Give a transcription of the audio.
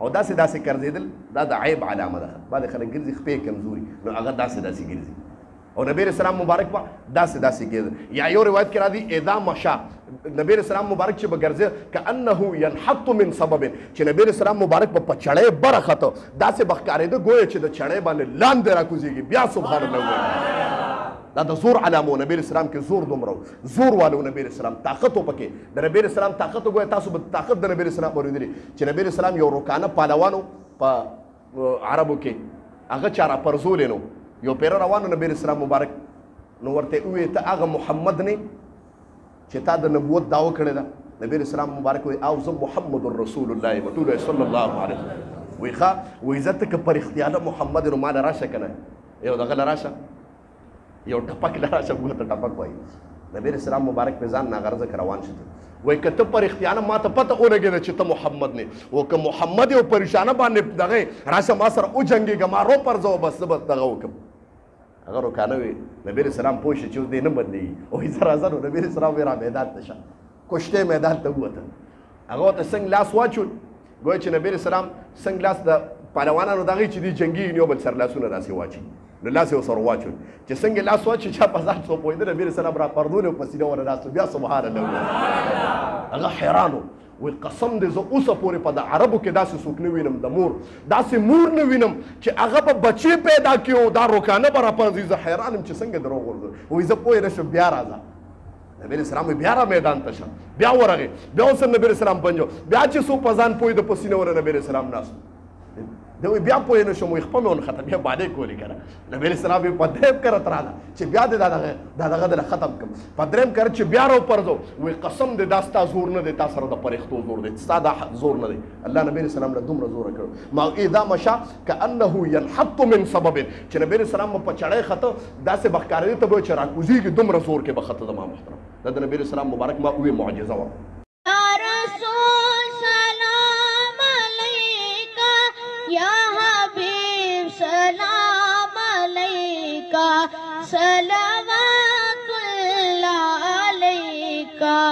او داسې داسې ګرځېدل دا د عیب علامه ده. بعضې خلک ګرځي خپې کمزوري نو هغه داسې داسې ګرځي او نبی علیہ السلام مبارک به داسې داسې کېده. یا یو روایت کې راځي اذا مشا نبی علیہ السلام مبارک چې به ګرځي کانه ينحط من سبب چې نبی علیہ السلام مبارک به په چړې برخته داسې به ښکارېده گویا چې د چړې باندې لاندې راکوزېږي. بیا سبحان الله دا د زور علامو. نبی علیہ السلام کې زور دومره زور والو نبی علیہ السلام طاقت پکې د نبی علیہ السلام طاقت وګورئ تاسو به طاقت د نبی علیہ السلام اوریدلی چې نبی علیہ السلام یو روکانه پهلوانو په عربو کې هغه چا راپرزولی نو یو پیره روانو نبی علیہ السلام مبارک نو ورته ووایي ته هغه محمد نه چې تا د نبوت دعوه کړې ده. نبی علیہ السلام مبارک وایي او زه محمد رسول الله رسول صلی الله علیه وسلم وایي ښه وایي زه ته که په رښتیا محمد نو ما له راشه که نه یو دغه له راشه یو ټپک له راشه موږ ته ټپک وایي. نبی علیہ السلام مبارک په ځان ناغرضه که روان شو وایي که ته په رښتیا نه ما ته پته ولګېده چې ته محمد نه او که محمد یو پریشانه باندې دغه راشه ما سره وجنګېږه ما روپرځوه بس زه به دغه وکړم. هغه روکانه وي نبی علیہ السلام پوه شي چې اوس دی نه بدلېږي او زه راځه نو نبی علیہ السلام وایي را میدان ته شه کشتې میدان ته ووته. هغه ورته څنګ لاس واچول ګویا چې نبی علیہ السلام څنګ لاس د پهلوانانو دغه چې دي جنګي یو بل سره لاسونه داسې واچي نو لاس یې ورسره واچول چې څنګه لاس واچي چا په ځان څو پوهېده نبي علیہ السلام را پردولې او په سینه ور ناست بیا سبحان الله هغه حیران و وایي قسم دې زه اوسه پورې په د عربو کې داسې څوک نه وینم د مور داسې مور نه وینم چې هغه به بچې پیدا کړي او دا روکانه به راپرځي. زه حیران یم چې څنګه دروغ ورځو وایي زه پوه نه شم بیا راځه. نبی علیہ السلام بیا را میدان ته شه بیا ورغې بیا اوس نبی علیہ السلام پنجو بیا چې څوک په ځان پوهېده په سینه ور نبی علیہ السلام ناست دی وایي بیا پوه نه شم وایي خپه مې ونښته بیا بادې کولې که نه. نبی علیہ السلام یې په درېیم کرت راغله چې بیا دې دا دغه دله ختم کړم په درېیم کرت چې بیا راوپرځو وایي قسم دې دا ستا زور نه دی تا سره د پرښتو زور دی ستا دا زور نه دی. الله نبی علیہ السلام له دومره زوره کړو ما اذا مشا کانه ينحط من سبب چې نبی علیہ السلام په چړی خطه داسې به ښکارېدی ته به چې راکوزېږي دومره زور کې به خطه زما محترم دا د نبی علیہ السلام مبارک ما وې معجزه وه. या हबीब सलाम अलैका सलाम